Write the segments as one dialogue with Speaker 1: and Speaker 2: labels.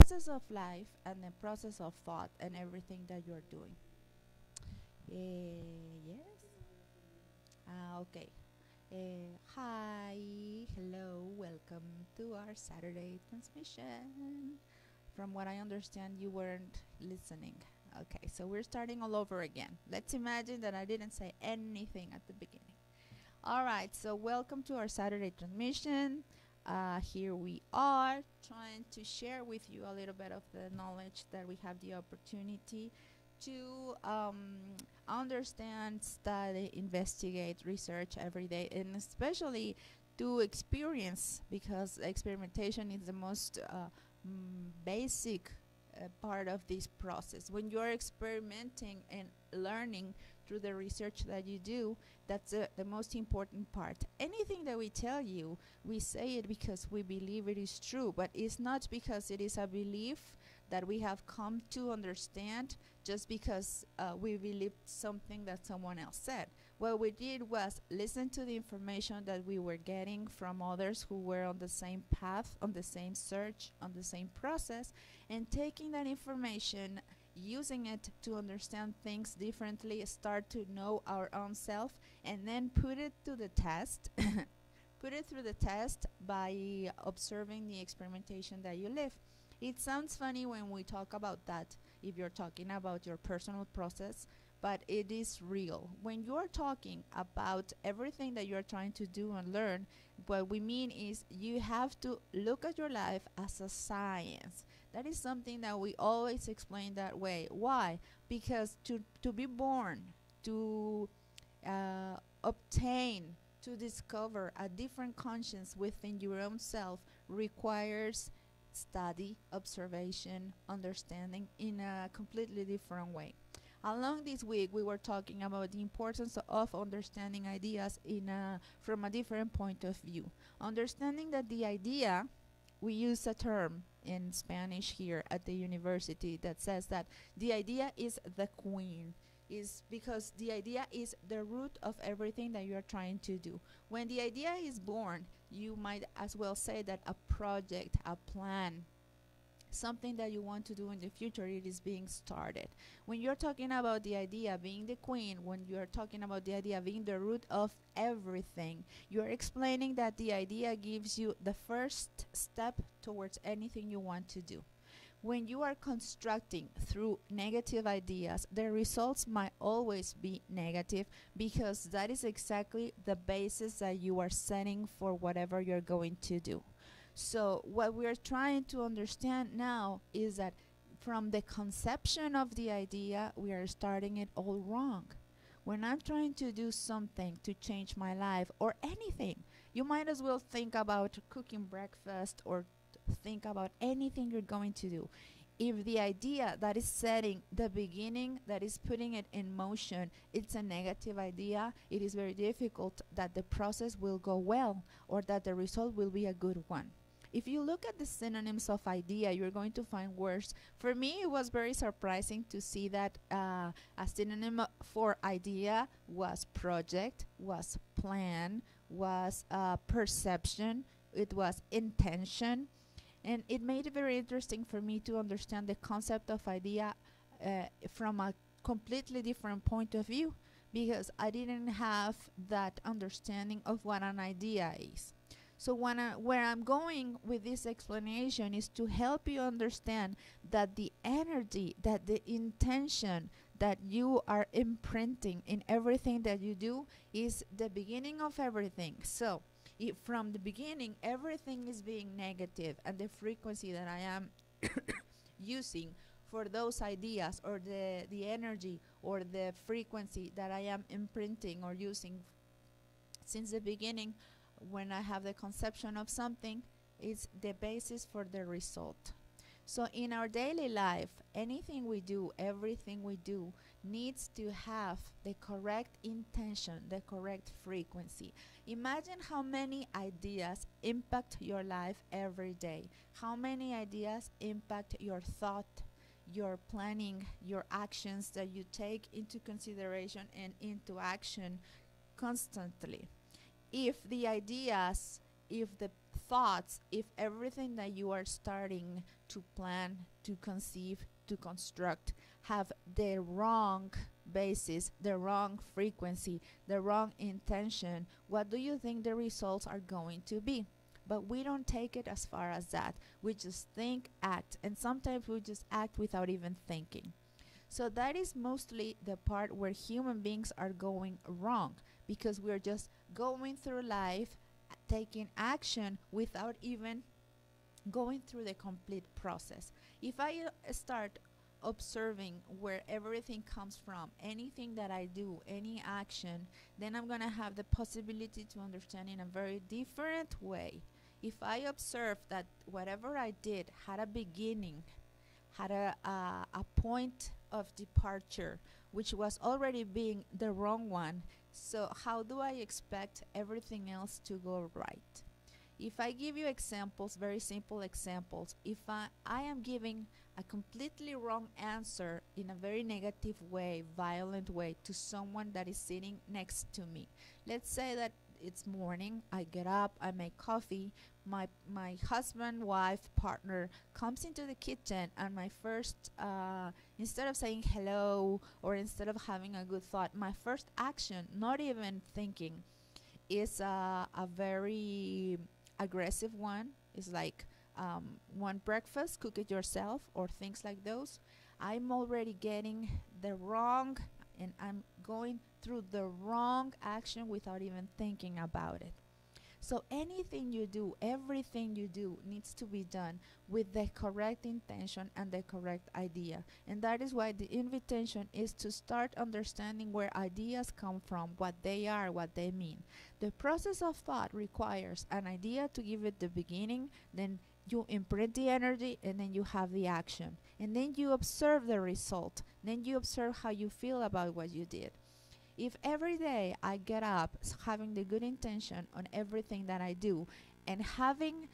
Speaker 1: process of life and the process of thought and everything that you're doing. Yes? Okay. Hi, hello, welcome to our Saturday transmission. From what I understand, you weren't listening. Okay, so we're starting all over again. Let's imagine that I didn't say anything at the beginning. All right, so welcome to our Saturday transmission. Here we are trying to share with you a little bit of the knowledge that we have the opportunity to understand, study, investigate, research every day, and especially to experience, because experimentation is the most basic part of this process. When you're experimenting and learning through the research that you do, that's the most important part. Anything that we tell you, we say it because we believe it is true, but it's not because it is a belief that we have come to understand just because we believed something that someone else said. What we did was listen to the information that we were getting from others who were on the same path, on the same search, on the same process, and taking that information, using it to understand things differently, start to know our own self, and then put it to the test. Put it through the test by observing the experimentation that you live. It sounds funny when we talk about that, if you're talking about your personal process, but it is real. When you're talking about everything that you're trying to do and learn, what we mean is you have to look at your life as a science. That is something that we always explain that way. Why? Because to be born, to obtain, to discover a different conscience within your own self requires study, observation, understanding in a completely different way. Along this week, we were talking about the importance of understanding ideas from a different point of view. Understanding that the idea, we use a term in Spanish here at the university that says that the idea is the queen, is because the idea is the root of everything that you are trying to do. When the idea is born, you might as well say that a project, a plan, something that you want to do in the future, it is being started. When you're talking about the idea being the queen, when you're talking about the idea being the root of everything, you're explaining that the idea gives you the first step towards anything you want to do. When you are constructing through negative ideas, the results might always be negative because that is exactly the basis that you are setting for whatever you're going to do. So what we're trying to understand now is that from the conception of the idea, we are starting it all wrong. When I'm trying to do something to change my life or anything, you might as well think about cooking breakfast or think about anything you're going to do. If the idea that is setting the beginning, that is putting it in motion, it's a negative idea, it is very difficult that the process will go well or that the result will be a good one. If you look at the synonyms of idea, you're going to find words. For me, it was very surprising to see that a synonym for idea was project, was plan, was perception, it was intention. And it made it very interesting for me to understand the concept of idea from a completely different point of view, because I didn't have that understanding of what an idea is. So where I'm going with this explanation is to help you understand that the energy, that the intention that you are imprinting in everything that you do is the beginning of everything. So if from the beginning everything is being negative and the frequency that I am using for those ideas, or the energy or the frequency that I am imprinting or using since the beginning, when I have the conception of something, is the basis for the result. So in our daily life, anything we do, everything we do, needs to have the correct intention, the correct frequency. Imagine how many ideas impact your life every day. How many ideas impact your thought, your planning, your actions that you take into consideration and into action constantly. If the ideas, if the thoughts if everything that you are starting to plan, to conceive, to construct have the wrong basis, the wrong frequency, the wrong intention, what do you think the results are going to be? But we don't take it as far as that. We just think, act, and sometimes we just act without even thinking. So that is mostly the part where human beings are going wrong, because we're just going through life taking action without even going through the complete process. If I start observing where everything comes from, anything that I do, any action, then I'm going to have the possibility to understand in a very different way. If I observe that whatever I did had a beginning, had a point of departure, which was already being the wrong one, so how do I expect everything else to go right? If I give you examples, very simple examples, if I am giving a completely wrong answer in a very negative way, violent way, to someone that is sitting next to me. Let's say that it's morning, I get up, I make coffee, my husband, wife, partner comes into the kitchen, and my first, instead of saying hello or instead of having a good thought, my first action, not even thinking, is a very aggressive one. It's like, want breakfast, cook it yourself, or things like those. I'm already getting the wrong, and I'm going through the wrong action without even thinking about it. So anything you do, everything you do needs to be done with the correct intention and the correct idea. And that is why the invitation is to start understanding where ideas come from, what they are, what they mean. The process of thought requires an idea to give it the beginning, then you imprint the energy, and then you have the action. And then you observe the result. Then you observe how you feel about what you did. If every day I get up having the good intention on everything that I do, and having,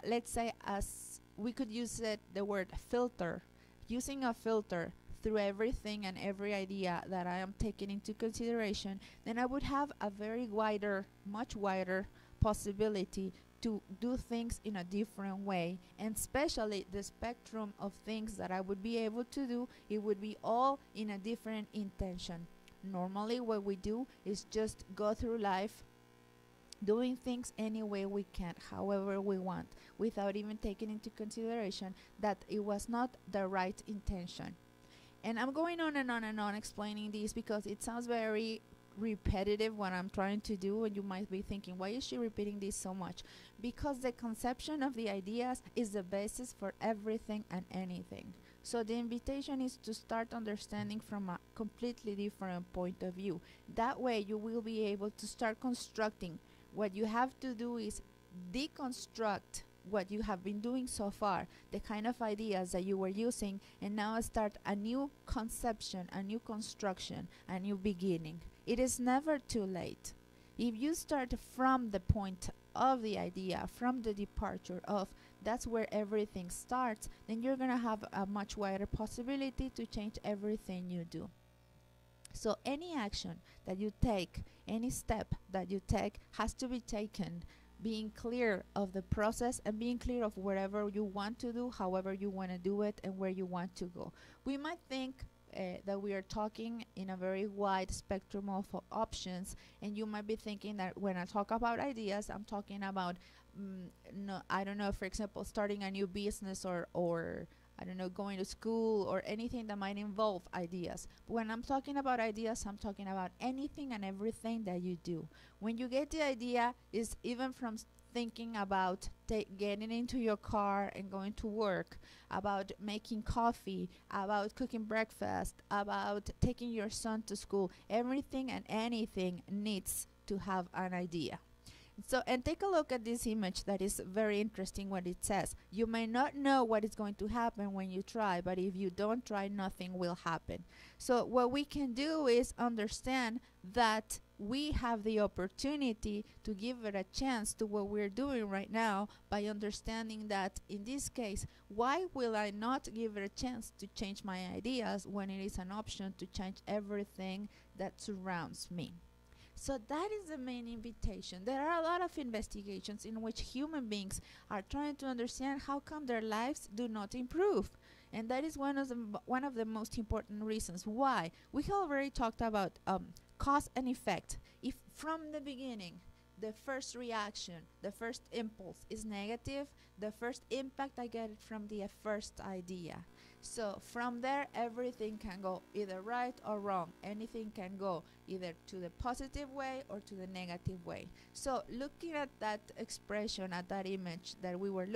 Speaker 1: let's say, as we could use it, the word filter, using a filter through everything and every idea that I am taking into consideration, then I would have a very wider, much wider possibility to do things in a different way, and especially the spectrum of things that I would be able to do, it would be all in a different intention. Normally what we do is just go through life doing things any way we can, however we want, without even taking into consideration that it was not the right intention. And I'm going on and on and on explaining this because it sounds very repetitive what I'm trying to do, and you might be thinking, why is she repeating this so much? Because the conception of the ideas is the basis for everything and anything. So the invitation is to start understanding from a completely different point of view. That way you will be able to start constructing. What you have to do is deconstruct what you have been doing so far, the kind of ideas that you were using, and now start a new conception, a new construction, a new beginning. It is never too late. If you start from the point of the idea, from the departure of, that's where everything starts, then you're going to have a much wider possibility to change everything you do. So any action that you take, any step that you take, has to be taken being clear of the process and being clear of whatever you want to do, however you want to do it, and where you want to go. We might think that we are talking in a very wide spectrum of options, and you might be thinking that when I talk about ideas, I'm talking about no, I don't know, for example, starting a new business, or I don't know, going to school, or anything that might involve ideas. But when I'm talking about ideas, I'm talking about anything and everything that you do. When you get the idea, is even from thinking about getting into your car and going to work, about making coffee, about cooking breakfast, about taking your son to school. Everything and anything needs to have an idea. So, and take a look at this image that is very interesting what it says. You may not know what is going to happen when you try, but if you don't try, nothing will happen. So what we can do is understand that we have the opportunity to give it a chance to what we're doing right now by understanding that in this case, why will I not give it a chance to change my ideas when it is an option to change everything that surrounds me? So that is the main invitation. There are a lot of investigations in which human beings are trying to understand how come their lives do not improve. And that is one of the most important reasons why. We have already talked about cause and effect. If from the beginning the first reaction, the first impulse is negative, the first impact I get it from the first idea. So from there, everything can go either right or wrong. Anything can go either to the positive way or to the negative way. So looking at that expression, at that image that we were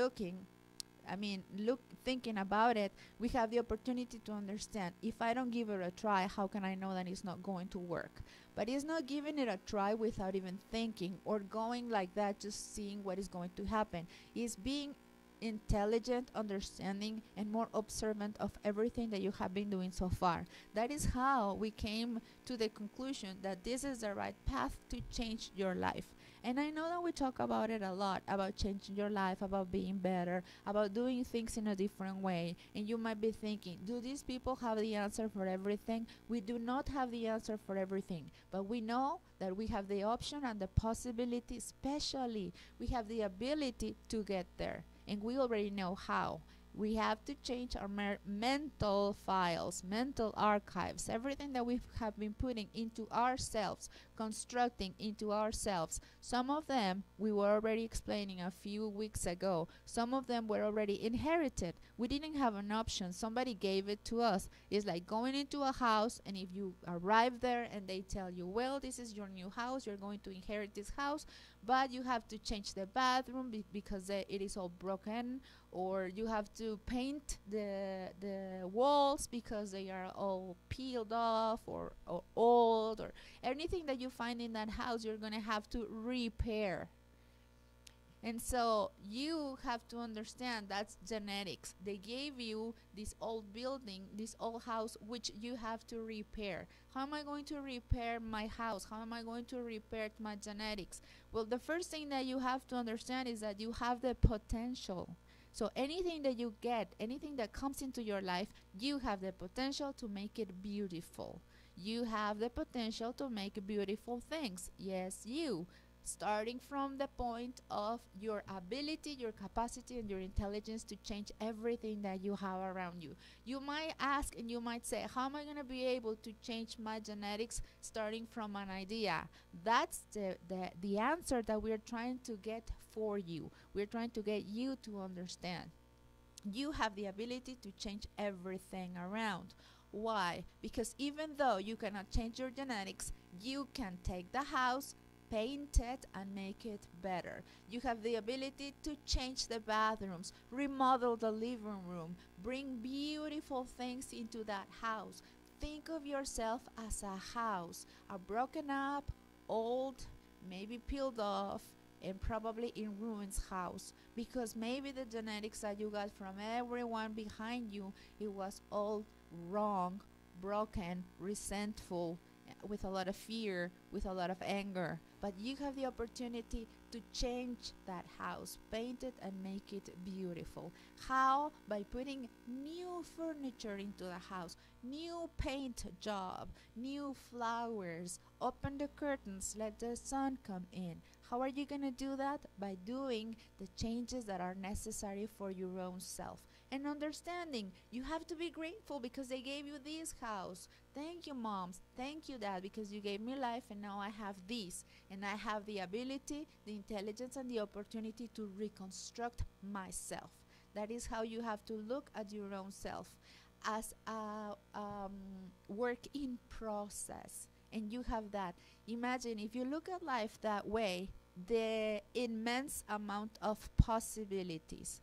Speaker 1: thinking about it, we have the opportunity to understand, if I don't give it a try, how can I know that it's not going to work? But it's not giving it a try without even thinking or going like that, just seeing what is going to happen. It's being intelligent, understanding, and more observant of everything that you have been doing so far. That is how we came to the conclusion that this is the right path to change your life. And I know that we talk about it a lot, about changing your life, about being better, about doing things in a different way. And you might be thinking, do these people have the answer for everything? We do not have the answer for everything, but we know that we have the option and the possibility, especially we have the ability to get there. And we already know how. We have to change our mental files, mental archives, everything that we have been putting into ourselves, constructing into ourselves. Some of them we were already explaining a few weeks ago. Some of them were already inherited. We didn't have an option. Somebody gave it to us. It's like going into a house, and if you arrive there and they tell you, well, this is your new house, you're going to inherit this house, but you have to change the bathroom because it is all broken, or you have to paint the walls because they are all peeled off or old, or anything that you find in that house you're going to have to repair. And so you have to understand that's genetics. They gave you this old building, this old house, which you have to repair. How am I going to repair my house? How am I going to repair my genetics? Well, the first thing that you have to understand is that you have the potential. So anything that you get, anything that comes into your life, you have the potential to make it beautiful. You have the potential to make beautiful things. Yes, you. Starting from the point of your ability, your capacity, and your intelligence to change everything that you have around you. You might ask and you might say, how am I going to be able to change my genetics starting from an idea? That's the answer that we're trying to get for you. We're trying to get you to understand. You have the ability to change everything around. Why? Because even though you cannot change your genetics, you can take the house, paint it, and make it better. You have the ability to change the bathrooms, remodel the living room, bring beautiful things into that house. Think of yourself as a house, a broken up, old, maybe peeled off, and probably in ruins house, because maybe the genetics that you got from everyone behind you, it was all wrong, broken, resentful, with a lot of fear, with a lot of anger. But you have the opportunity to change that house, paint it, and make it beautiful. How? By putting new furniture into the house, new paint job, new flowers, open the curtains, let the sun come in. How are you going to do that? By doing the changes that are necessary for your own self. And understanding, you have to be grateful because they gave you this house. Thank you, moms. Thank you, dad, because you gave me life, and now I have this. And I have the ability, the intelligence, and the opportunity to reconstruct myself. That is how you have to look at your own self, as a work in process. And you have that. Imagine if you look at life that way, the immense amount of possibilities.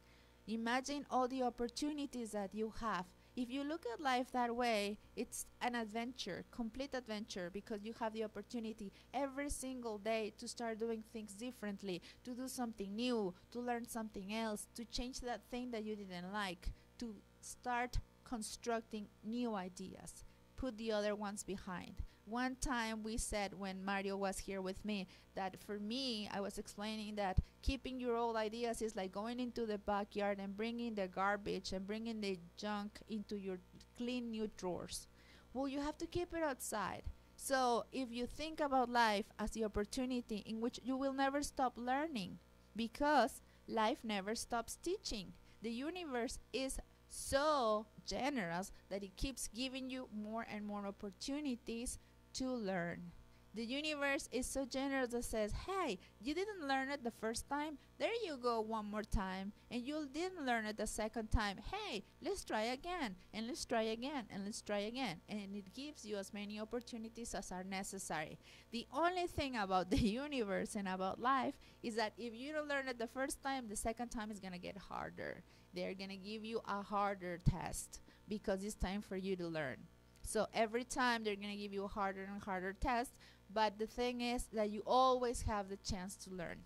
Speaker 1: Imagine all the opportunities that you have. If you look at life that way, it's an adventure, complete adventure, because you have the opportunity every single day to start doing things differently, to do something new, to learn something else, to change that thing that you didn't like, to start constructing new ideas, put the other ones behind. One time we said, when Mario was here with me, that for me, I was explaining that keeping your old ideas is like going into the backyard and bringing the garbage and bringing the junk into your clean new drawers. Well, you have to keep it outside. So if you think about life as the opportunity in which you will never stop learning, because life never stops teaching. The universe is so generous that it keeps giving you more and more opportunities to learn. The universe is so generous that says, hey, you didn't learn it the first time, there you go one more time. And you didn't learn it the second time, hey, let's try again, and let's try again, and let's try again. And it gives you as many opportunities as are necessary. The only thing about the universe and about life is that if you don't learn it the first time, the second time is going to get harder. They're going to give you a harder test because it's time for you to learn. So every time they're going to give you a harder and harder test, but the thing is that you always have the chance to learn.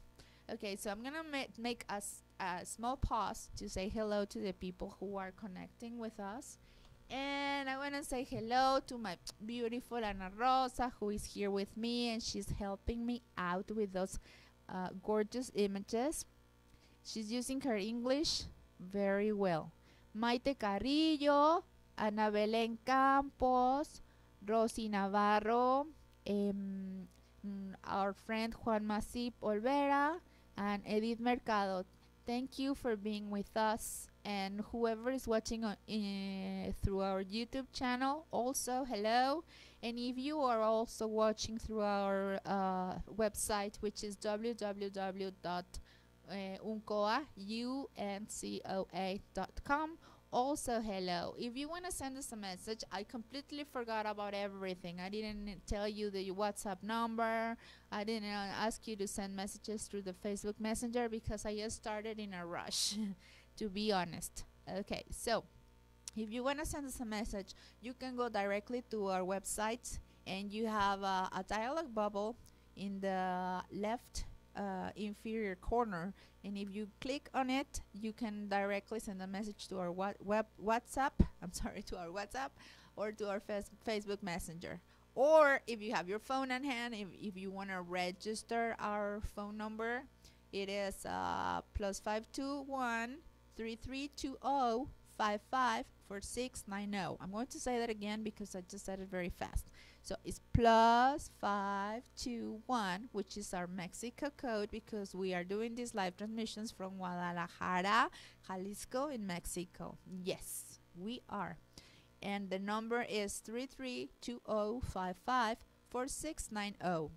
Speaker 1: Okay, so I'm going to make a small pause to say hello to the people who are connecting with us. And I want to say hello to my beautiful Ana Rosa, who is here with me, and she's helping me out with those gorgeous images. She's using her English very well. Maite Carrillo, Ana Belén Campos, Rosy Navarro, our friend Juan Masip Olvera, and Edith Mercado. Thank you for being with us, and whoever is watching on, through our YouTube channel, also hello. And if you are also watching through our website, which is www.uncoa.com, also hello. If you want to send us a message, I completely forgot about everything. I didn't tell you the WhatsApp number. I didn't ask you to send messages through the Facebook Messenger because I just started in a rush, to be honest. Okay, so if you want to send us a message, you can go directly to our website, and you have a dialog bubble in the left inferior corner, and if you click on it, you can directly send a message to our WhatsApp, to our WhatsApp, or to our Facebook Messenger. Or if you have your phone on hand, if you want to register our phone number, it is +521 3320 554690. I'm going to say that again because I just said it very fast. So it's +521, which is our Mexico code, because we are doing these live transmissions from Guadalajara, Jalisco in Mexico. Yes, we are. And the number is 3320554690.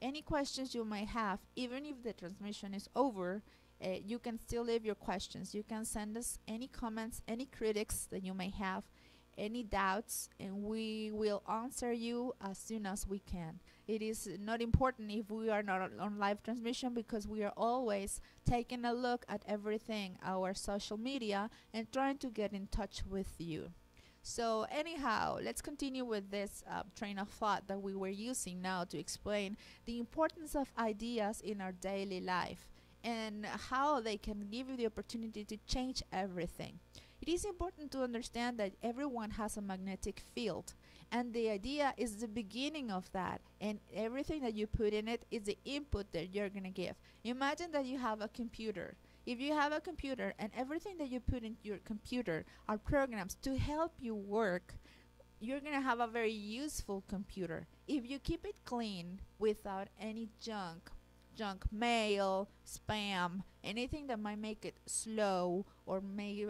Speaker 1: Any questions you may have, even if the transmission is over, you can still leave your questions. You can send us any comments, any critics that you may have, any doubts, and we will answer you as soon as we can. It is not important if we are not on live transmission, because we are always taking a look at everything, our social media, and trying to get in touch with you. So anyhow, let's continue with this train of thought that we were using now to explain the importance of ideas in our daily life and how they can give you the opportunity to change everything. It is important to understand that everyone has a magnetic field, and the idea is the beginning of that, and everything that you put in it is the input that you're going to give. Imagine that you have a computer. If you have a computer and everything that you put in your computer are programs to help you work, you're going to have a very useful computer. If you keep it clean without any junk mail, spam, anything that might make it slow or may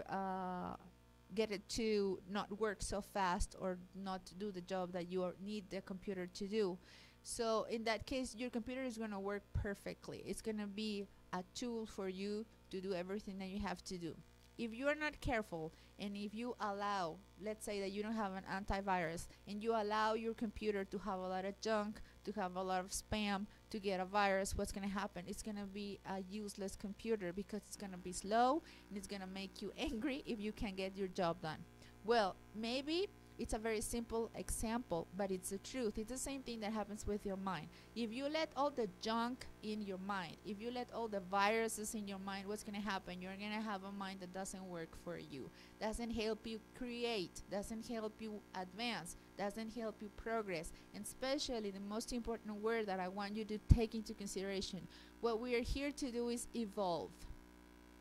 Speaker 1: get it to not work so fast or not do the job that you need the computer to do. So in that case, your computer is going to work perfectly. It's going to be a tool for you to do everything that you have to do. If you are not careful, and if you allow, let's say that you don't have an antivirus, and you allow your computer to have a lot of junk, to have a lot of spam, to get a virus, what's going to happen? It's going to be a useless computer, because it's going to be slow, and it's going to make you angry if you can't get your job done. Well, maybe it's a very simple example, but it's the truth. It's the same thing that happens with your mind. If you let all the junk in your mind, if you let all the viruses in your mind, what's going to happen? You're going to have a mind that doesn't work for you, doesn't help you create, doesn't help you advance, doesn't help you progress. And especially the most important word that I want you to take into consideration, what we are here to do is evolve.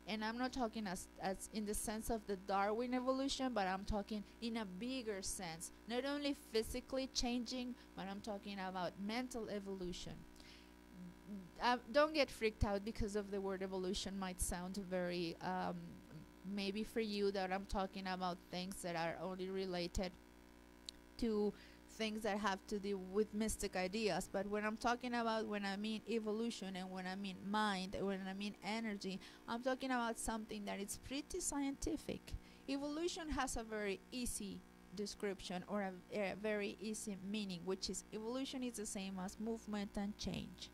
Speaker 1: And I'm not talking as in the sense of the Darwin evolution, but I'm talking in a bigger sense, not only physically changing, but I'm talking about mental evolution. Don't get freaked out because of the word evolution. Might sound very maybe for you that I'm talking about things that are only related to things that have to do with mystic ideas. But when I'm talking about, when I mean evolution, and when I mean mind, and when I mean energy, I'm talking about something that is pretty scientific. Evolution has a very easy description, or a very easy meaning, which is evolution is the same as movement and change.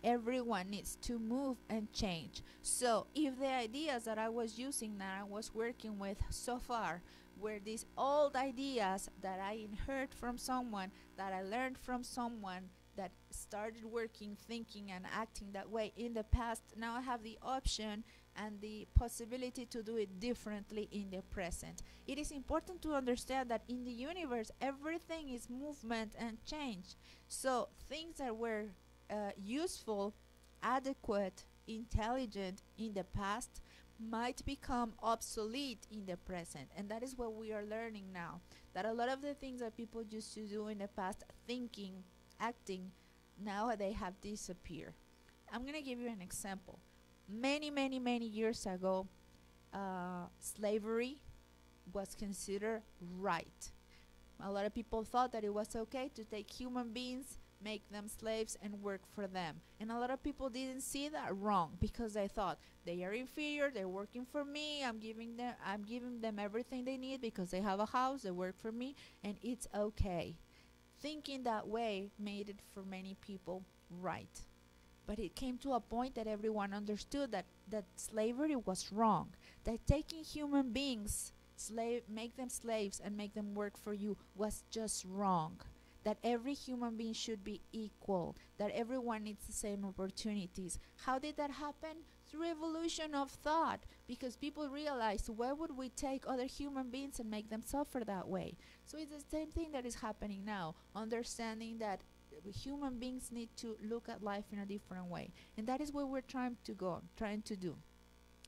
Speaker 1: Everyone needs to move and change. So if the ideas that I was using, that I was working with so far, were these old ideas that I inherited from someone, that I learned from someone that started working, thinking, and acting that way in the past, now I have the option and the possibility to do it differently in the present. It is important to understand that in the universe, everything is movement and change. So things that were useful, adequate, intelligent in the past might become obsolete in the present. And that is what we are learning now, that a lot of the things that people used to do in the past, thinking, acting, now they have disappeared. I'm going to give you an example. Many years ago, slavery was considered right. A lot of people thought that it was okay to take human beings, make them slaves, and work for them. And a lot of people didn't see that wrong, because they thought they are inferior, they're working for me, I'm giving them everything they need because they have a house, they work for me, and it's okay. Thinking that way made it for many people right. But it came to a point that everyone understood that slavery was wrong, that taking human beings, make them slaves and make them work for you, was just wrong. That every human being should be equal, that everyone needs the same opportunities. How did that happen? Through evolution of thought, because people realized, why would we take other human beings and make them suffer that way? So it's the same thing that is happening now, understanding that human beings need to look at life in a different way. And that is what we're trying to do.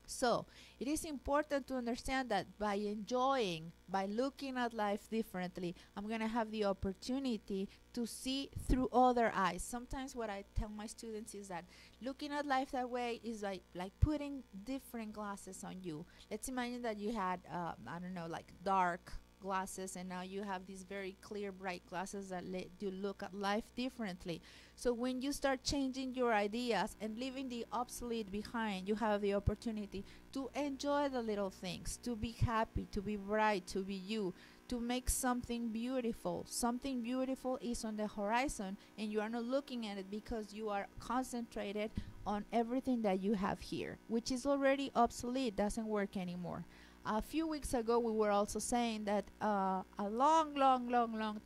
Speaker 1: So it is important to understand that by enjoying, by looking at life differently, I'm going to have the opportunity to see through other eyes. Sometimes what I tell my students is that looking at life that way is like putting different glasses on you. Let's imagine that you had, I don't know, like dark glasses, and now you have these very clear, bright glasses that let you look at life differently. So when you start changing your ideas and leaving the obsolete behind, you have the opportunity to enjoy the little things, to be happy, to be bright, to be you, to make something beautiful. Something beautiful is on the horizon, and you are not looking at it because you are concentrated on everything that you have here, which is already obsolete, doesn't work anymore. A few weeks ago, we were also saying that a long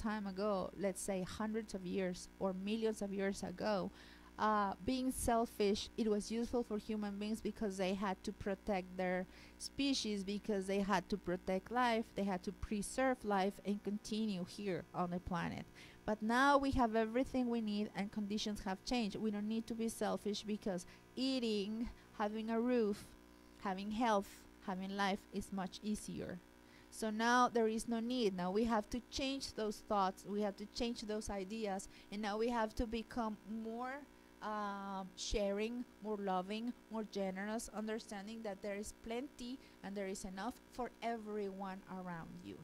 Speaker 1: time ago, let's say hundreds of years or millions of years ago, being selfish, it was useful for human beings because they had to protect their species, because they had to protect life, they had to preserve life and continue here on the planet. But now we have everything we need, and conditions have changed. We don't need to be selfish because eating, having a roof, having health, having life is much easier. So now there is no need. Now we have to change those thoughts, we have to change those ideas, and now we have to become more sharing, more loving, more generous, understanding that there is plenty and there is enough for everyone around you.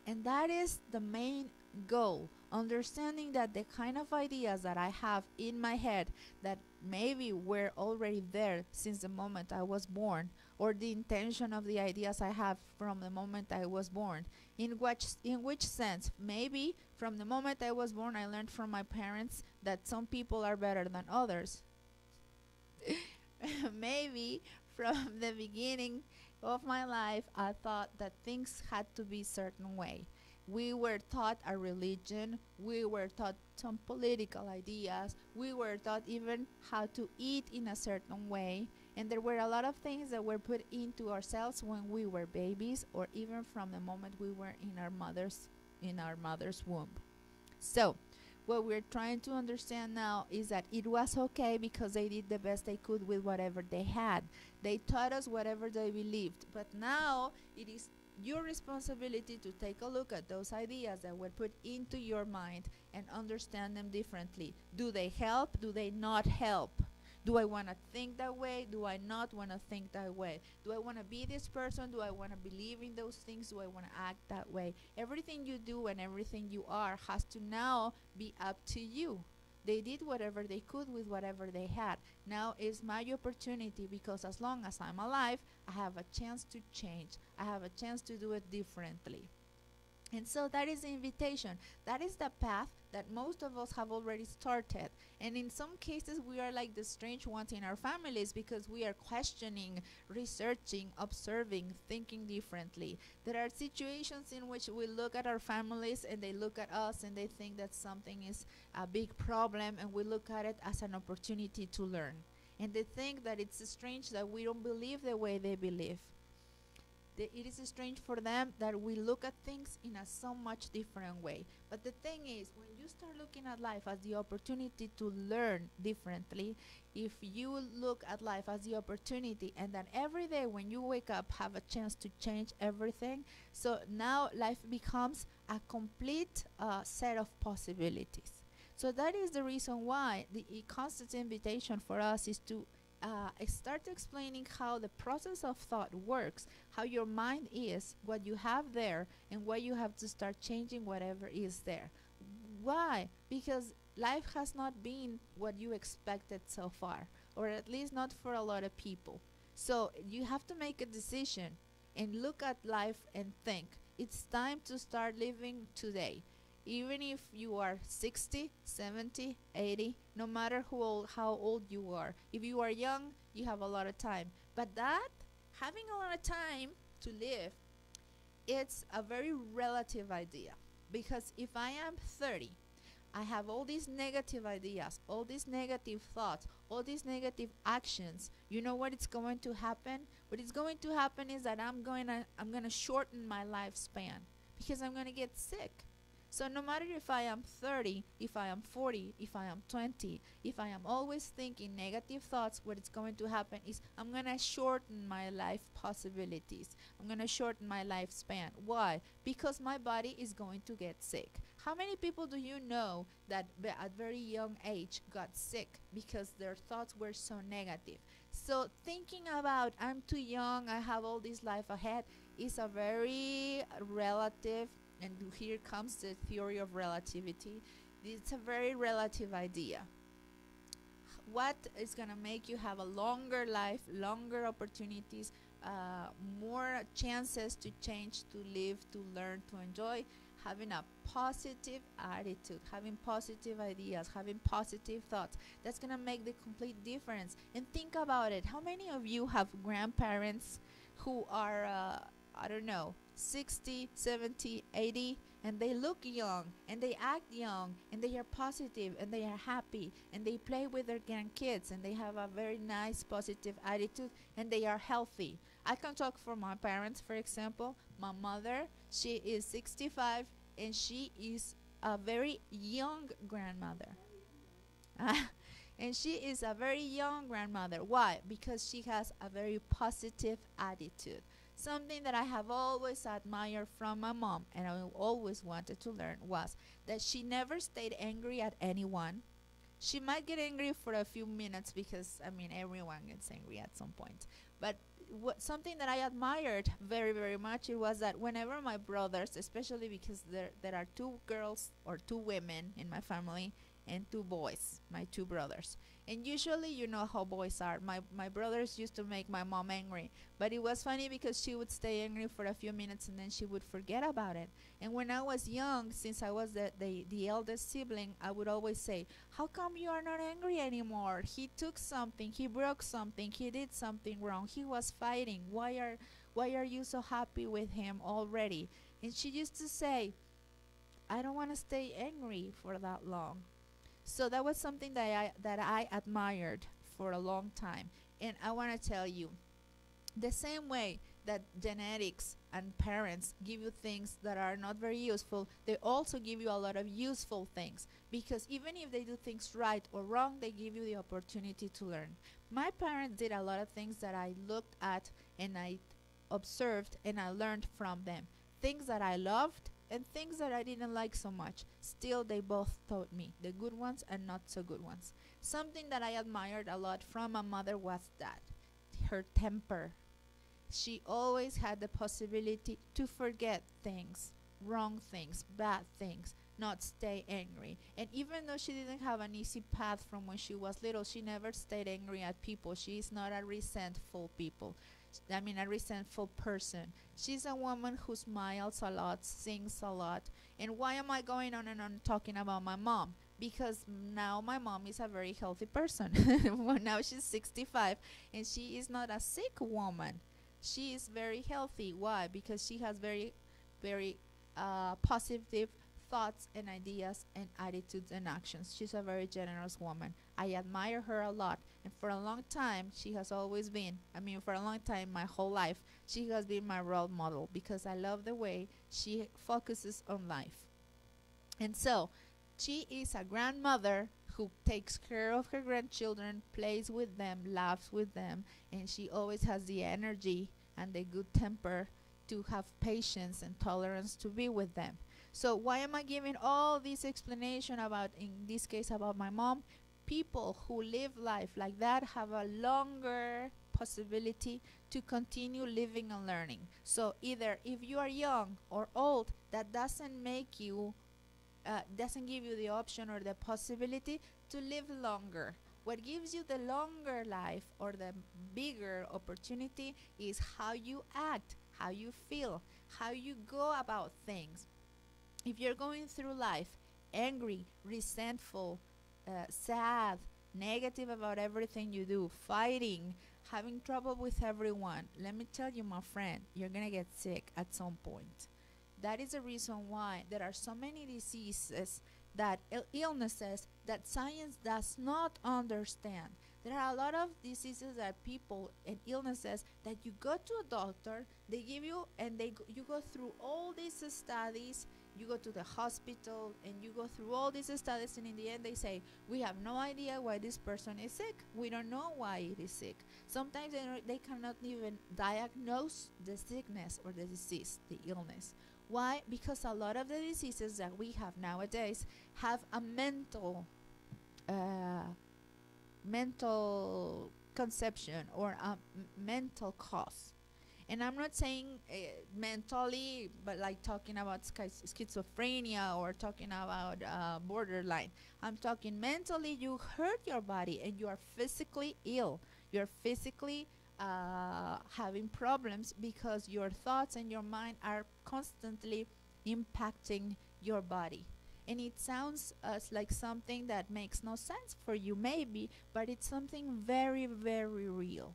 Speaker 1: And that is the main goal, understanding that the kind of ideas that I have in my head that maybe were already there since the moment I was born, or the intention of the ideas I have from the moment I was born. In which sense? Maybe from the moment I was born, I learned from my parents that some people are better than others. Maybe from the beginning of my life, I thought that things had to be a certain way. We were taught a religion, we were taught some political ideas, we were taught even how to eat in a certain way, and there were a lot of things that were put into ourselves when we were babies, or even from the moment we were in our mother's womb. So What we're trying to understand now is that it was okay because they did the best they could with whatever they had. They taught us whatever they believed. But now it is your responsibility to take a look at those ideas that were put into your mind and understand them differently. Do they help? Do they not help? Do I want to think that way? Do I not want to think that way? Do I want to be this person? Do I want to believe in those things? Do I want to act that way? Everything you do and everything you are has to now be up to you. They did whatever they could with whatever they had. Now is my opportunity, because as long as I'm alive, I have a chance to change. I have a chance to do it differently. And so that is the invitation. That is the path that most of us have already started. And in some cases, we are like the strange ones in our families because we are questioning, researching, observing, thinking differently. There are situations in which we look at our families and they look at us and they think that something is a big problem, and we look at it as an opportunity to learn. And they think that it's strange that we don't believe the way they believe. It is strange for them that we look at things in a so much different way. But the thing is, when you start looking at life as the opportunity to learn differently, if you look at life as the opportunity, and then every day when you wake up have a chance to change everything, so now life becomes a complete set of possibilities. So that is the reason why the constant invitation for us is to start explaining how the process of thought works, how your mind is, what you have there, and why you have to start changing whatever is there. Why? Because life has not been what you expected so far, or at least not for a lot of people. So you have to make a decision and look at life and think, it's time to start living today. Even if you are 60, 70, 80, no matter how old you are. If you are young, you have a lot of time. But that, having a lot of time to live, it's a very relative idea. Because if I am 30, I have all these negative ideas, all these negative thoughts, all these negative actions. You know what is going to happen? What is going to happen is that I'm gonna shorten my lifespan because I'm gonna get sick. So no matter if I am 30, if I am 40, if I am 20, if I am always thinking negative thoughts, what is going to happen is I'm going to shorten my life possibilities. I'm going to shorten my lifespan. Why? Because my body is going to get sick. How many people do you know that at very young age got sick because their thoughts were so negative? So thinking about I'm too young, I have all this life ahead is a very relative, and here comes the theory of relativity. It's a very relative idea. What is going to make you have a longer life, longer opportunities, more chances to change, to live, to learn, to enjoy? Having a positive attitude, having positive ideas, having positive thoughts. That's going to make the complete difference. And think about it. How many of you have grandparents who are, I don't know, 60, 70, 80, and they look young, and they act young, and they are positive, and they are happy, and they play with their grandkids, and they have a very nice, positive attitude, and they are healthy? I can talk for my parents, for example. My mother, she is 65, and she is a very young grandmother. And she is a very young grandmother. Why? Because she has a very positive attitude. Something that I have always admired from my mom, and I always wanted to learn, was that she never stayed angry at anyone. She might get angry for a few minutes because, I mean, everyone gets angry at some point. But something that I admired very, very much, it was that whenever my brothers, especially because there are 2 girls or 2 women in my family and 2 boys, my 2 brothers. And usually, you know how boys are. My brothers used to make my mom angry. But it was funny because she would stay angry for a few minutes and then she would forget about it. And when I was young, since I was the eldest sibling, I would always say, how come you are not angry anymore? He took something, he broke something, he did something wrong, he was fighting. Why are you so happy with him already? And she used to say, I don't want to stay angry for that long. So that was something that I admired for a long time. And I want to tell you, the same way that genetics and parents give you things that are not very useful, they also give you a lot of useful things, because even if they do things right or wrong, they give you the opportunity to learn. My parents did a lot of things that I looked at and I observed and I learned from them. Things that I loved and things that I didn't like so much. Still, they both taught me, the good ones and not so good ones. Something that I admired a lot from my mother was that her temper. She always had the possibility to forget things, wrong things, bad things, not stay angry. And even though she didn't have an easy path from when she was little, she never stayed angry at people. She is not a a resentful person. She's a woman who smiles a lot, sings a lot. And why am I going on and on talking about my mom? Because now my mom is a very healthy person. Well, now she's 65 and she is not a sick woman. She is very healthy. Why? Because she has very, very positive thoughts and ideas and attitudes and actions. She's a very generous woman. I admire her a lot. And for a long time, she has always been, for a long time, my whole life, she has been my role model because I love the way she focuses on life. And so, she is a grandmother who takes care of her grandchildren, plays with them, laughs with them, and she always has the energy and the good temper to have patience and tolerance to be with them. So why am I giving all this explanation about, in this case, about my mom? People who live life like that have a longer possibility to continue living and learning. So either if you are young or old, that doesn't make you doesn't give you the option or the possibility to live longer. What gives you the longer life or the bigger opportunity is how you act, how you feel, how you go about things. If you're going through life angry, resentful, sad, negative about everything you do, fighting, having trouble with everyone, let me tell you, my friend, you're gonna get sick at some point. That is the reason why there are so many diseases, that illnesses that science does not understand. There are a lot of diseases that people and illnesses that you go to a doctor, they give you, and you go through all these studies, you go to the hospital and you go through all these studies, and in the end they say, we have no idea why this person is sick. We don't know why it is sick. Sometimes they cannot even diagnose the sickness or the disease, the illness. Why? Because a lot of the diseases that we have nowadays have a mental conception or a mental cause. And I'm not saying mentally, but like talking about schizophrenia or talking about borderline. I'm talking mentally, you hurt your body and you are physically ill. You're physically having problems because your thoughts and your mind are constantly impacting your body. And it sounds like something that makes no sense for you maybe, but it's something very, very real.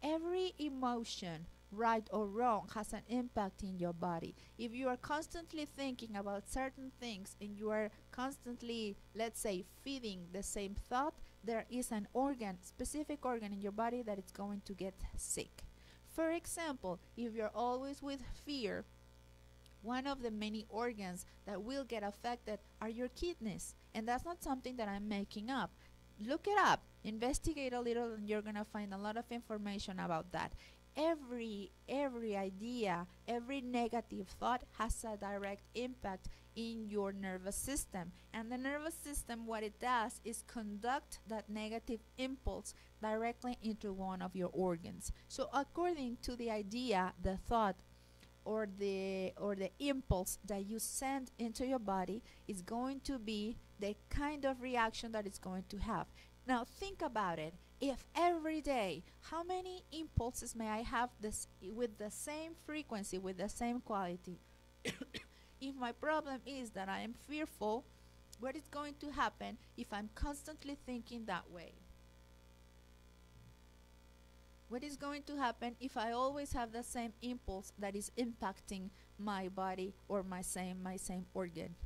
Speaker 1: Every emotion, right or wrong, has an impact in your body. If you are constantly thinking about certain things and you are constantly, let's say, feeding the same thought, there is an organ, specific organ in your body that is going to get sick. For example, if you're always with fear, one of the many organs that will get affected are your kidneys. And that's not something that I'm making up. Look it up, investigate a little, and you're gonna find a lot of information about that. Every idea, every negative thought has a direct impact in your nervous system. And the nervous system, what it does is conduct that negative impulse directly into one of your organs. So according to the idea, the thought, or the impulse that you send into your body is going to be the kind of reaction that it's going to have. Now think about it. If every day, how many impulses may I have this with the same frequency, with the same quality? If my problem is that I am fearful, what is going to happen if I'm constantly thinking that way? What is going to happen if I always have the same impulse that is impacting my body or my same organ?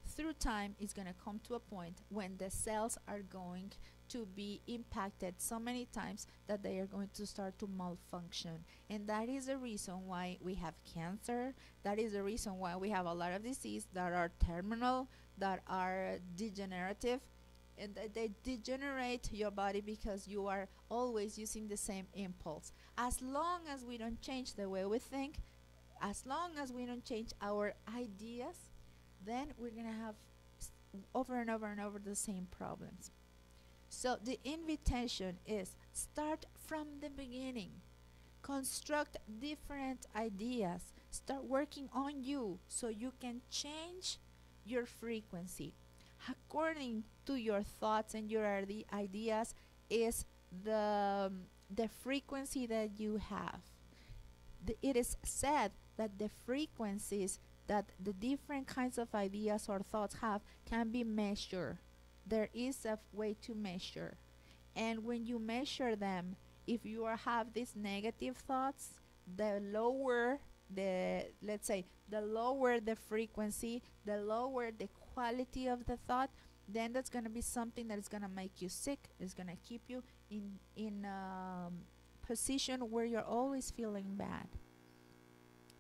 Speaker 1: Through time, it's going to come to a point when the cells are going to be impacted so many times that they are going to start to malfunction. And that is the reason why we have cancer. That is the reason why we have a lot of disease that are terminal, that are degenerative, and they degenerate your body because you are always using the same impulse. As long as we don't change the way we think, as long as we don't change our ideas, then we're gonna have over and over and over the same problems. So the invitation is start from the beginning. Construct different ideas. Start working on you so you can change your frequency. According to your thoughts and your ideas is the frequency that you have. It is said that the frequencies that the different kinds of ideas or thoughts have can be measured. There is a way to measure. And when you measure them, if you have these negative thoughts, the lower the, let's say, the lower the frequency, the lower the quality of the thought, then that's going to be something that is going to make you sick. It's going to keep you in position where you're always feeling bad.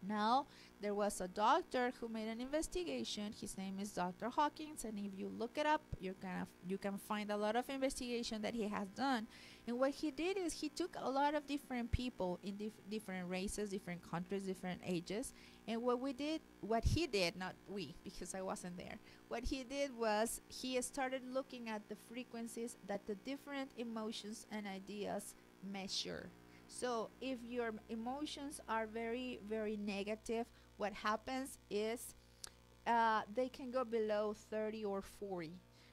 Speaker 1: Now, there was a doctor who made an investigation. His name is Dr. Hawkins, and if you look it up, you can find a lot of investigation that he has done. And what he did is he took a lot of different people in different races, different countries, different ages. And what he did, not we, because I wasn't there. What he did was he started looking at the frequencies that the different emotions and ideas measure. So if your emotions are very, very negative, what happens is they can go below 30 or 40.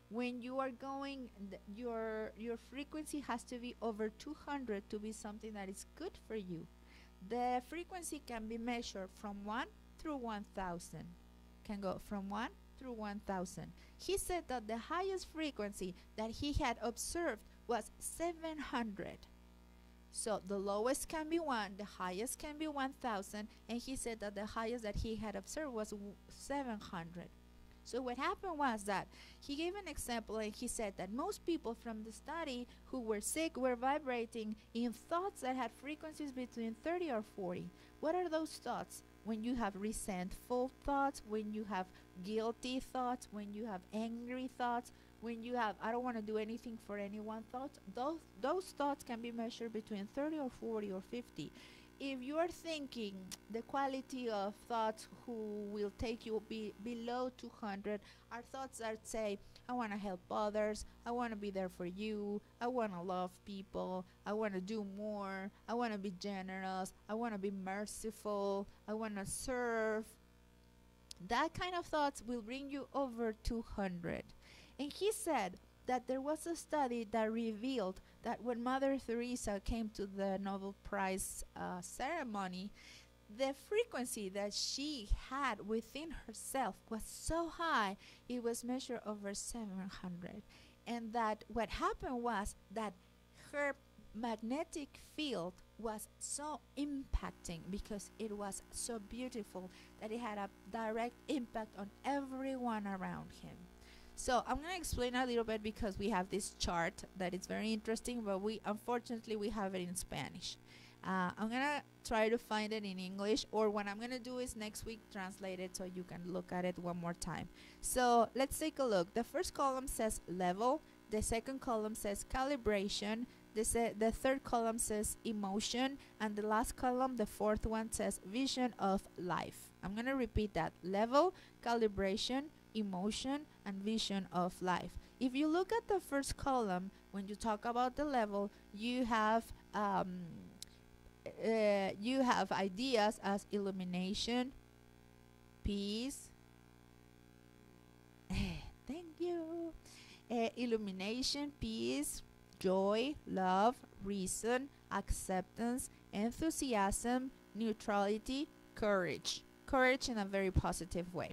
Speaker 1: When you are going, your frequency has to be over 200 to be something that is good for you. The frequency can be measured from 1 through 1,000. Can go from 1 through 1,000. He said that the highest frequency that he had observed was 700. So the lowest can be 1, the highest can be 1,000, and he said that the highest that he had observed was 700. So what happened was that he gave an example, and he said that most people from the study who were sick were vibrating in thoughts that had frequencies between 30 or 40. What are those thoughts? When you have resentful thoughts, when you have guilty thoughts, when you have angry thoughts, when you have I don't want to do anything for anyone thoughts, those thoughts can be measured between 30 or 40 or 50. If you are thinking the quality of thoughts who will take you below 200 are thoughts that say, I want to help others, I want to be there for you, I want to love people, I want to do more, I want to be generous, I want to be merciful, I want to serve. That kind of thoughts will bring you over 200. And he said that there was a study that revealed that when Mother Teresa came to the Nobel Prize ceremony, the frequency that she had within herself was so high, it was measured over 700. And that what happened was that her magnetic field was so impacting because it was so beautiful that it had a direct impact on everyone around him. So I'm going to explain a little bit because we have this chart that is very interesting, but unfortunately we have it in Spanish. I'm going to try to find it in English, or what I'm going to do is next week translate it so you can look at it one more time. So let's take a look. The first column says level. The second column says calibration. The third column says emotion. And the last column, the fourth one, says vision of life. I'm going to repeat that. Level, calibration, emotion, and vision of life. If you look at the first column, when you talk about the level, you have ideas as illumination, peace, thank you, illumination, peace, joy, love, reason, acceptance, enthusiasm, neutrality, courage in a very positive way.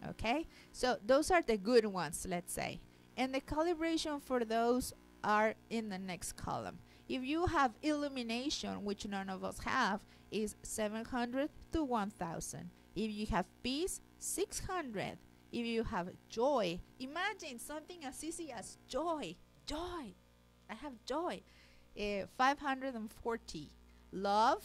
Speaker 1: Okay, so those are the good ones, let's say, and the calibration for those are in the next column. If you have illumination, which none of us have, is 700 to 1000. If you have peace, 600. If you have joy, imagine something as easy as joy. I have joy. 540. Love,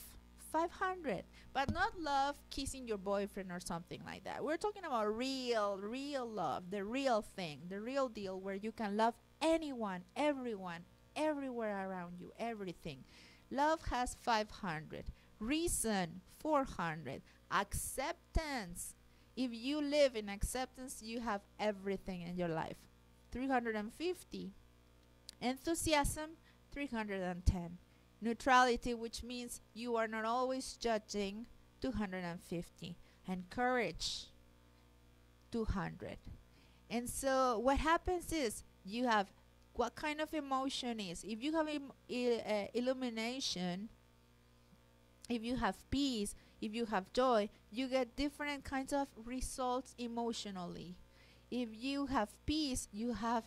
Speaker 1: 500. But not love kissing your boyfriend or something like that. We're talking about real love, the real thing, the real deal where you can love anyone, everyone, everywhere around you, everything. Love has 500. Reason, 400. Acceptance. If you live in acceptance, you have everything in your life. 350. Enthusiasm, 310. Neutrality, which means you are not always judging, 250. And courage, 200. And so what happens is you have what kind of emotion is. If you have illumination, if you have peace, if you have joy, you get different kinds of results emotionally. If you have peace, you have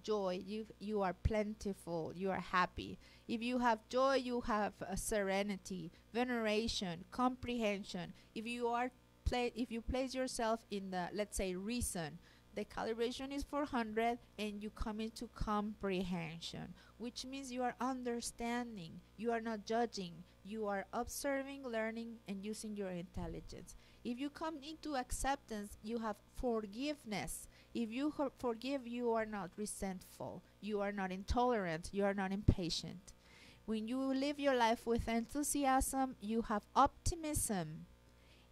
Speaker 1: joy, you are plentiful, you are happy. If you have joy, you have serenity, veneration, comprehension. If you place yourself in the, let's say, reason, the calibration is 400 and you come into comprehension, which means you are understanding, you are not judging, you are observing, learning, and using your intelligence. If you come into acceptance, you have forgiveness. If you forgive, you are not resentful, you are not intolerant, you are not impatient. When you live your life with enthusiasm, you have optimism.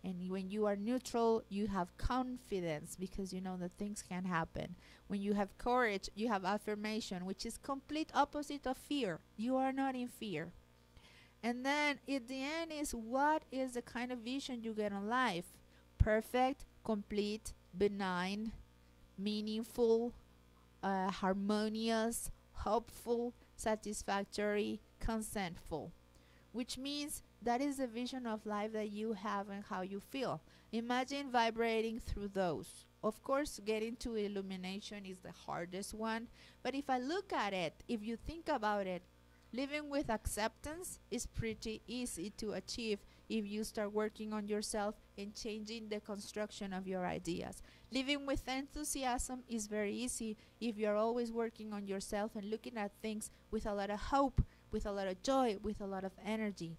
Speaker 1: And when you are neutral, you have confidence because you know that things can happen. When you have courage, you have affirmation, which is complete opposite of fear. You are not in fear. And then at the end is what is the kind of vision you get on life? Perfect, complete, benign, meaningful, harmonious, hopeful, satisfactory, consentful. Which means that is the vision of life that you have and how you feel. Imagine vibrating through those. Of course, getting to illumination is the hardest one. But if I look at it, if you think about it, living with acceptance is pretty easy to achieve if you start working on yourself and changing the construction of your ideas. Living with enthusiasm is very easy if you're always working on yourself and looking at things with a lot of hope, with a lot of joy, with a lot of energy.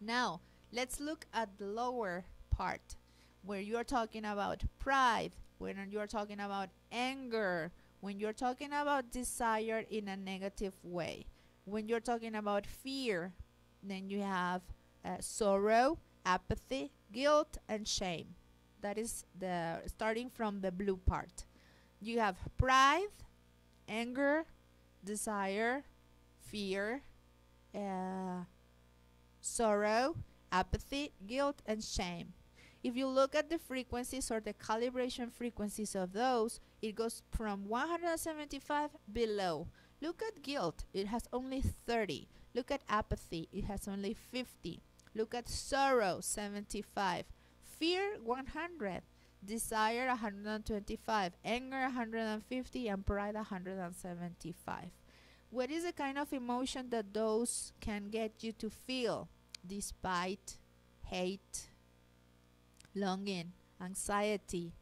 Speaker 1: Now, let's look at the lower part where you're talking about pride, when you're talking about anger, when you're talking about desire in a negative way, when you're talking about fear, then you have sorrow, apathy, guilt, and shame. That is the starting from the blue part. You have pride, anger, desire, fear, sorrow, apathy, guilt, and shame. If you look at the frequencies or the calibration frequencies of those, it goes from 175 below. Look at guilt, it has only 30. Look at apathy, it has only 50. Look at sorrow, 75. Fear, 100. Desire, 125. Anger, 150. And pride, 175. What is the kind of emotion that those can get you to feel? Despite, hate, longing, anxiety,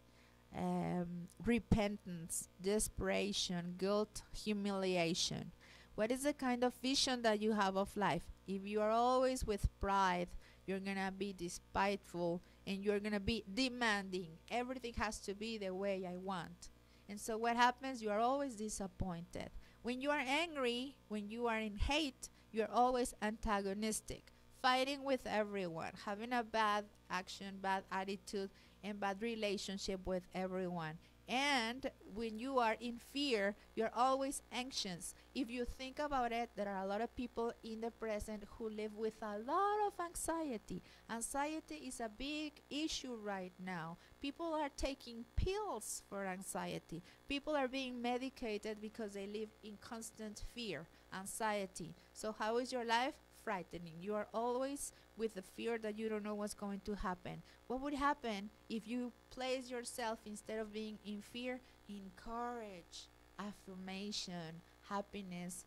Speaker 1: repentance, desperation, guilt, humiliation. What is the kind of vision that you have of life? If you are always with pride, you're gonna be despiteful and you're gonna be demanding. Everything has to be the way I want. And so what happens? You are always disappointed. When you are angry, when you are in hate, you're always antagonistic, fighting with everyone, having a bad action, bad attitude, and bad relationship with everyone. And when you are in fear, you're always anxious. If you think about it, there are a lot of people in the present who live with a lot of anxiety. Anxiety is a big issue right now. People are taking pills for anxiety. People are being medicated because they live in constant fear, anxiety. So how is your life? Frightening. You are always with the fear that you don't know what's going to happen. What would happen if you place yourself, instead of being in fear, in courage, affirmation, happiness,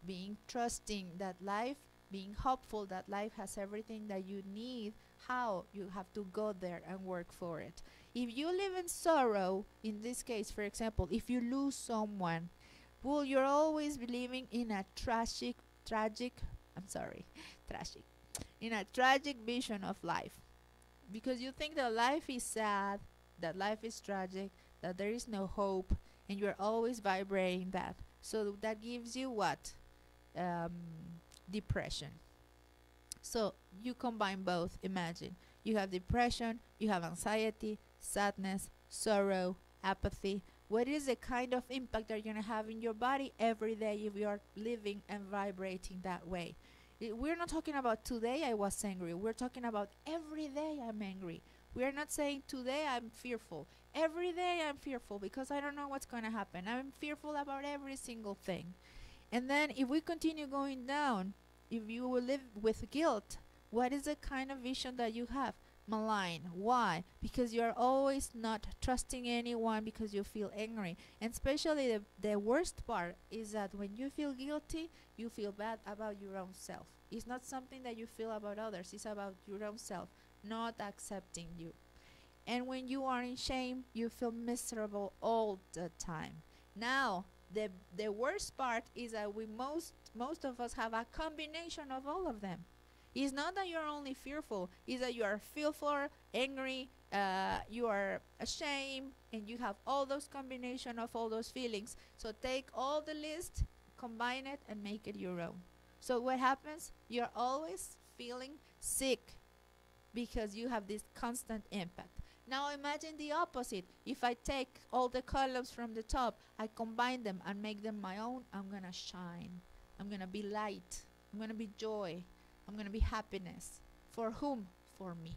Speaker 1: being trusting that life, being hopeful that life has everything that you need? How? You have to go there and work for it. If you live in sorrow, in this case, for example, if you lose someone, Will you're always believing in a tragic, I'm sorry, tragic, in a tragic vision of life, because you think that life is sad, that life is tragic, that there is no hope, and you're always vibrating that. So that gives you what? Um, Depression. So you combine both. Imagine you have depression, you have anxiety, sadness, sorrow, apathy. What is the kind of impact that you're going to have in your body every day if you are living and vibrating that way? We're not talking about today I was angry. We're talking about every day I'm angry. We are not saying today I'm fearful. Every day I'm fearful because I don't know what's going to happen. I'm fearful about every single thing. And then if we continue going down, if you will live with guilt, what is the kind of vision that you have? Malign. Why? Because you are always not trusting anyone because you feel angry. And especially the worst part is that when you feel guilty, you feel bad about your own self. It's not something that you feel about others. It's about your own self not accepting you. And when you are in shame, you feel miserable all the time. Now, the worst part is that we most of us have a combination of all of them. It's not that you're only fearful, it's that you are fearful, angry, you are ashamed, and you have all those combination of all those feelings. So take all the list, combine it, and make it your own. So what happens? You're always feeling sick because you have this constant impact. Now imagine the opposite. If I take all the columns from the top, I combine them and make them my own, I'm gonna shine. I'm gonna be light. I'm gonna be joy. I'm gonna be happiness. For whom? For me.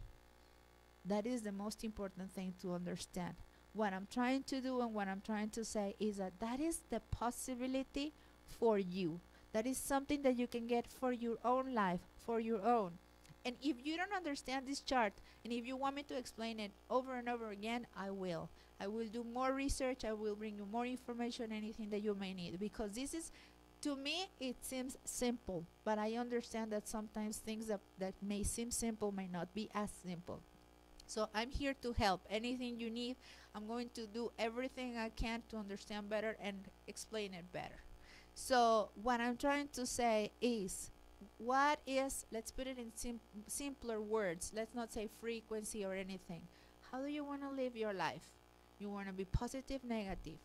Speaker 1: That is the most important thing to understand. What I'm trying to do and what I'm trying to say is that is the possibility for you. That is something that you can get for your own life, for your own. And if you don't understand this chart, and if you want me to explain it over and over again, I will. I will do more research. I will bring you more information, anything that you may need. Because this is, to me, it seems simple. But I understand that sometimes things that may seem simple may not be as simple. So I'm here to help. Anything you need, I'm going to do everything I can to understand better and explain it better. So what I'm trying to say is, what is, let's put it in simpler words. Let's not say frequency or anything. How do you want to live your life? You want to be positive, negative,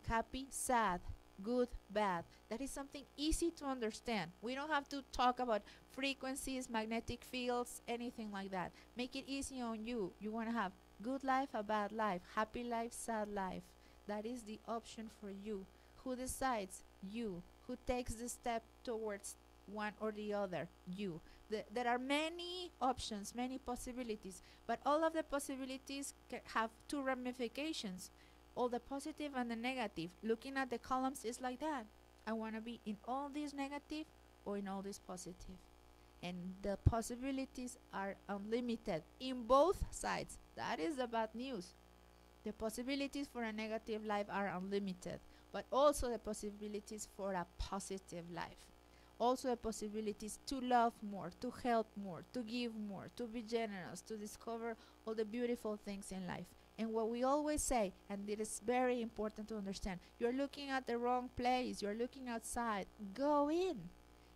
Speaker 1: happy, sad, good, bad. That is something easy to understand. We don't have to talk about frequencies, magnetic fields, anything like that. Make it easy on you. You want to have good life, a bad life, happy life, sad life. That is the option for you. Who decides? You. Who takes the step towards one or the other? You. There are many options, many possibilities, but all of the possibilities have two ramifications, all the positive and the negative. Looking at the columns is like that. I want to be in all these negative or in all this positive, and the possibilities are unlimited in both sides. That is the bad news. The possibilities for a negative life are unlimited, but also the possibilities for a positive life. Also the possibilities to love more, to help more, to give more, to be generous, to discover all the beautiful things in life. And what we always say, and it is very important to understand, you're looking at the wrong place, you're looking outside. Go in.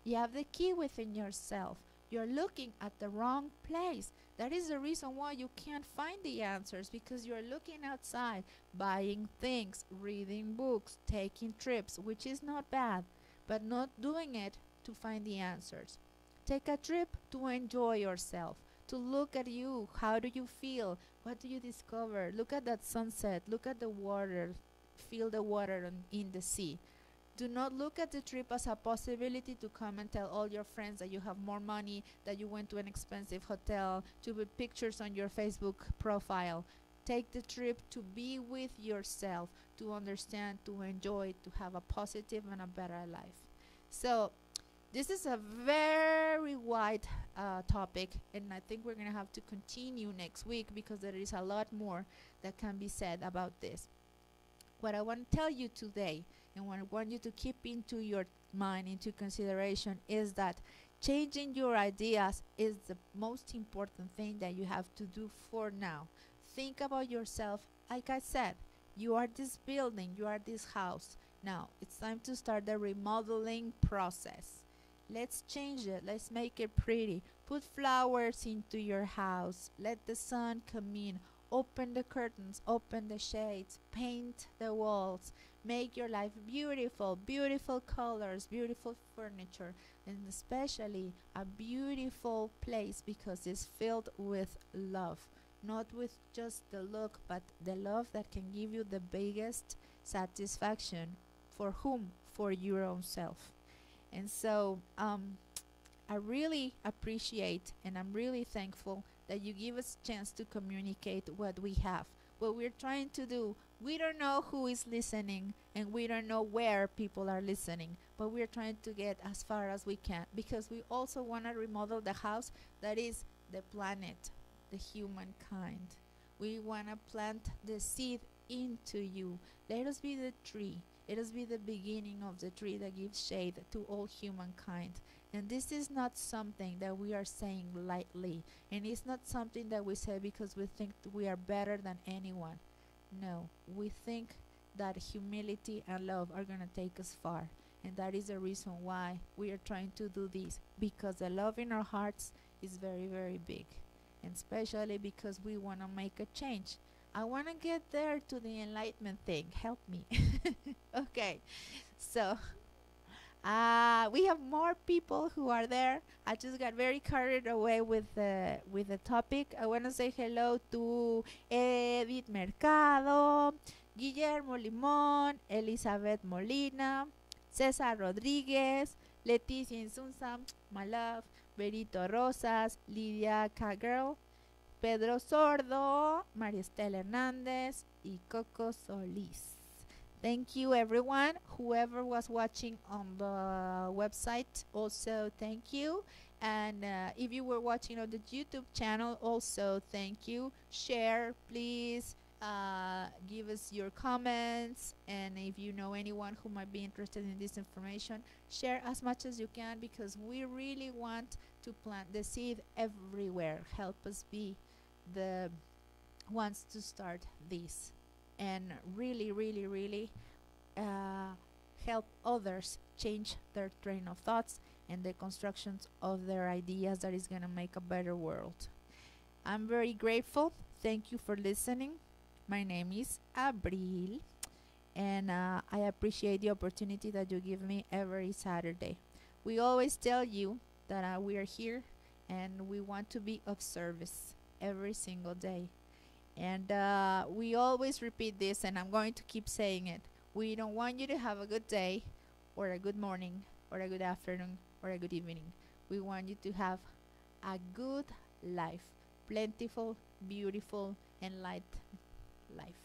Speaker 1: You have the key within yourself. You're looking at the wrong place. That is the reason why you can't find the answers, because you're looking outside, buying things, reading books, taking trips, which is not bad, but not doing it to find the answers. Take a trip to enjoy yourself, to look at you. How do you feel? What do you discover? Look at that sunset. Look at the water. Feel the water in the sea. Do not look at the trip as a possibility to come and tell all your friends that you have more money, that you went to an expensive hotel, to put pictures on your Facebook profile. Take the trip to be with yourself, to understand, to enjoy, to have a positive and a better life. So this is a very wide topic, and I think we're going to have to continue next week because there is a lot more that can be said about this. What I want to tell you today, and what I want you to keep into your mind, into consideration, is that changing your ideas is the most important thing that you have to do for now. Think about yourself. Like I said, you are this building, you are this house. Now it's time to start the remodeling process. Let's change it. Let's make it pretty. Put flowers into your house. Let the sun come in. Open the curtains, open the shades, paint the walls. Make your life beautiful, beautiful colors, beautiful furniture, and especially a beautiful place because it's filled with love. Not with just the look, but the love that can give you the biggest satisfaction. For whom? For your own self. And so I really appreciate and I'm really thankful that you give us a chance to communicate what we have, what we're trying to do. We don't know who is listening and we don't know where people are listening, but we're trying to get as far as we can because we also want to remodel the house that is the planet, the humankind. We want to plant the seed into you. Let us be the tree. Let us be the beginning of the tree that gives shade to all humankind. And this is not something that we are saying lightly. And it's not something that we say because we think we are better than anyone. No, we think that humility and love are going to take us far. And that is the reason why we are trying to do this. Because the love in our hearts is very, very big. And especially because we want to make a change. I want to get there to the enlightenment thing. Help me. Okay. So we have more people who are there. I just got very carried away with the topic. I want to say hello to Edith Mercado, Guillermo Limón, Elizabeth Molina, César Rodríguez, Leticia Insunza, my love, Berito Rosas, Lidia Cagirl, Pedro Sordo, María Estela Hernández, y Coco Solís. Thank you, everyone. Whoever was watching on the website, also thank you. And if you were watching on the YouTube channel, also thank you. Share, please. Give us your comments. And if you know anyone who might be interested in this information, share as much as you can because we really want to plant the seed everywhere. Help us be the ones to start this. And really, really, really help others change their train of thoughts and the constructions of their ideas that is going to make a better world. I'm very grateful. Thank you for listening. My name is Abril, and I appreciate the opportunity that you give me every Saturday. We always tell you that we are here and we want to be of service every single day. And we always repeat this, and I'm going to keep saying it. We don't want you to have a good day or a good morning or a good afternoon or a good evening. We want you to have a good life, plentiful, beautiful, and light life.